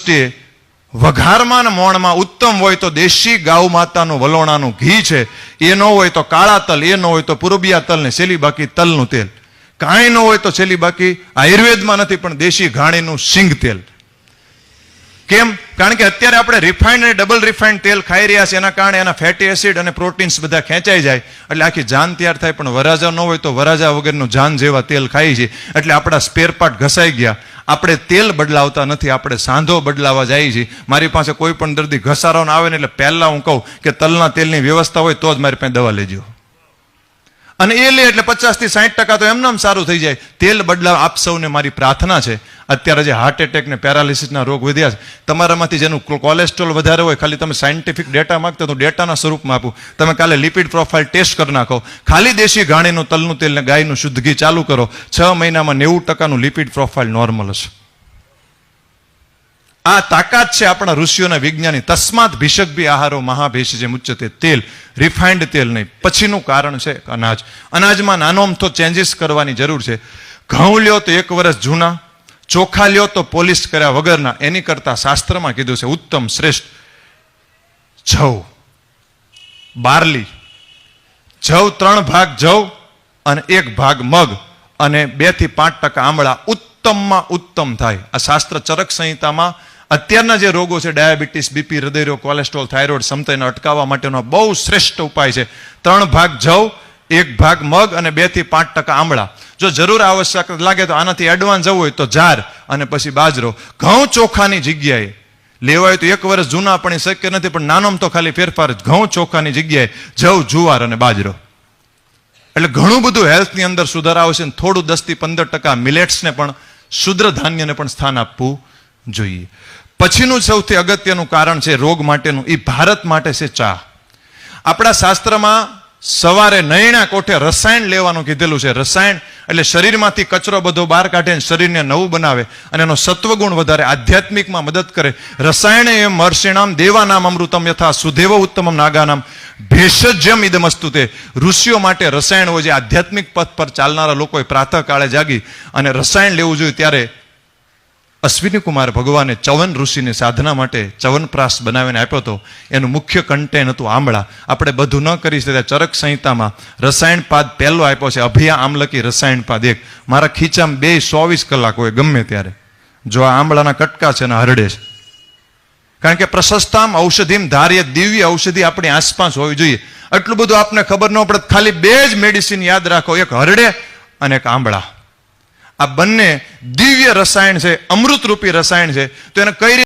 દ્રષ્ટિએ વઘારમાં ને મોણમાં ઉત્તમ હોય તો દેશી ગાઉ માતાનું વલોણાનું ઘી છે, એ ન હોય તો કાળા તલ, એ ન હોય તો પૂર્બિયા તલ ને છેલ્લી બાકી તલનું તેલ, કાંઈ ન હોય તો છેલ્લી બાકી આયુર્વેદમાં નથી પણ દેશી ઘાણીનું સિંગ તેલ. કેમ? કારણ કે અત્યારે આપણે રિફાઇન્ડ અને ડબલ રિફાઇન્ડ તેલ ખાઈ રહ્યા છે, એના કારણે એના ફેટી એસિડ અને પ્રોટીન્સ બધા ખેંચાઈ જાય એટલે આખી જાન તૈયાર થાય. પણ વરાજા ન હોય તો વરાજા વગરનું જાન જેવા તેલ ખાઈ છે એટલે આપણા સ્પેર પાર્ટ ઘસાઈ ગયા. આપણે તેલ બદલાવતા નથી, આપણે સાંધો બદલાવા જઈએ છીએ. મારી પાસે કોઈ પણ દર્દી ઘસારાનો આવે ને એટલે પહેલા હું કહું કે તલના તેલની વ્યવસ્થા હોય તો જ મારી પાસે દવા લેજો, અને એ લે એટલે 50 થી 60% તો એમનામ સારું થઈ જાય. તેલ બદલાવ આપ સૌને મારી પ્રાર્થના છે. અત્યારે જે હાર્ટ એટેક ને પેરાલિસિસના રોગ વધ્યા છે, તમારામાંથી જેનું કોલેસ્ટ્રોલ વધારે હોય, ખાલી તમે સાયન્ટિફિક ડેટા માંગતા તો ડેટાના સ્વરૂપમાં આપું. તમે કાલે લિપિડ પ્રોફાઇલ ટેસ્ટ કરી નાખો, ખાલી દેશી ઘાણીનું તલનું તેલ ને ગાયનું શુદ્ધ ઘી ચાલુ કરો, 6 મહિનામાં 90% લિપિડ પ્રોફાઇલ નોર્મલ હશે. આ તાકાત છે આપણા ઋષિઓના વિજ્ઞાની. તસ્માત ભિષક ભી આહારો મહાભેષ જે મુચ્યતે. તેલ, રિફાઇન્ડ તેલ નહીં. પછીનું કારણ છે અનાજ. અનાજમાં નાનો અમથો ચેન્જીસ કરવાની જરૂર છે. ઘઉં લ્યો તો 1 વર્ષ જૂના, ચોખા લ્યો તો પોલિશ કર્યા વગરના. એની કરતા શાસ્ત્રમાં કીધું છે ઉત્તમ શ્રેષ્ઠ જવ, બાર્લી. જવ 3 ભાગ જવ અને 1 ભાગ મગ અને 2 થી 5% આમળા ઉત્તમમાં ઉત્તમ થાય. આ શાસ્ત્ર ચરક સંહિતામાં અત્યારના જે રોગો છે, ડાયાબિટીસ, બીપી, હૃદયરોગ, કોલેસ્ટ્રોલ, થાઇરોઇડ, સમતાઈને અટકાવવા માટેનો બહુ શ્રેષ્ઠ ઉપાય છે. 3 ભાગ જવ, 1 ભાગ મગ અને 2 થી 5% આમળા. જો જરૂર આવશ્યક લાગે તો આનાથી એડવાન્સ જવું હોય તો જાર અને પછી બાજરો. ઘઉં ચોખાની જગ્યાએ લેવાય તો 1 વર્ષ જૂના પણ એ શક્ય નથી, પણ નાનો તો ખાલી ફેરફાર જ. ઘઉં ચોખાની જગ્યાએ જવ, જુવાર અને બાજરો. એટલે ઘણું બધું હેલ્થની અંદર સુધાર આવશે. થોડું 10 થી 15% મિલેટ્સને પણ, શુદ્ર ધાન્યને પણ સ્થાન આપવું જોઈએ. પછીનું સૌથી અગત્યનું કારણ છે રોગ માટેનું, એ ભારત માટે છે ચા. આપણા શાસ્ત્રમાં સવારે નયણા કોઠે રસાયણ લેવાનું કીધેલું છે. રસાયણ એટલે શરીરમાંથી કચરો બધો બહાર કાઢે, શરીરને નવું બનાવે અને એનો સત્વગુણ વધારે, આધ્યાત્મિકમાં મદદ કરે. રસાયણ એમ મહર્ષિણામ દેવાનામ અમૃતમ યથા સુદેવ ઉત્તમમ નાગાનામ ભેષજ્યમ ઇદમસ્તુ તે. ઋષિઓ માટે રસાયણ હોય છે. આધ્યાત્મિક પથ પર ચાલનારા લોકોએ પ્રાતઃકાળે જાગી અને રસાયણ લેવું જોઈએ. ત્યારે અશ્વિની કુમાર ભગવાને ચવન ઋષિની સાધના માટે ચવનપ્રાસ બનાવીને આપ્યો હતો. એનું મુખ્ય કન્ટેન હતું આમળા. આપણે બધું ન કરી શકીએ. ચરક સંહિતામાં રસાયણ પાદ પહેલો આપ્યો છે, અભિયા આમલકી રસાયણ પાદ 1. મારા ખીચામાં 24 કલાક હોય ગમે ત્યારે જો આ આમળાના કટકા છે ને હરડે છે. કારણ કે પ્રશસ્તામ ઔષધિમ ધાર્ય, દિવ્ય ઔષધિ આપણી આસપાસ હોવી જોઈએ. આટલું બધું આપને ખબર ન પડે. ખાલી 2 જ મેડિસિન યાદ રાખો, એક હરડે અને એક આંબળા. આ બંને દિવ્ય રસાયણ છે, અમૃતરૂપી રસાયણ છે. તો એને કઈ રીતે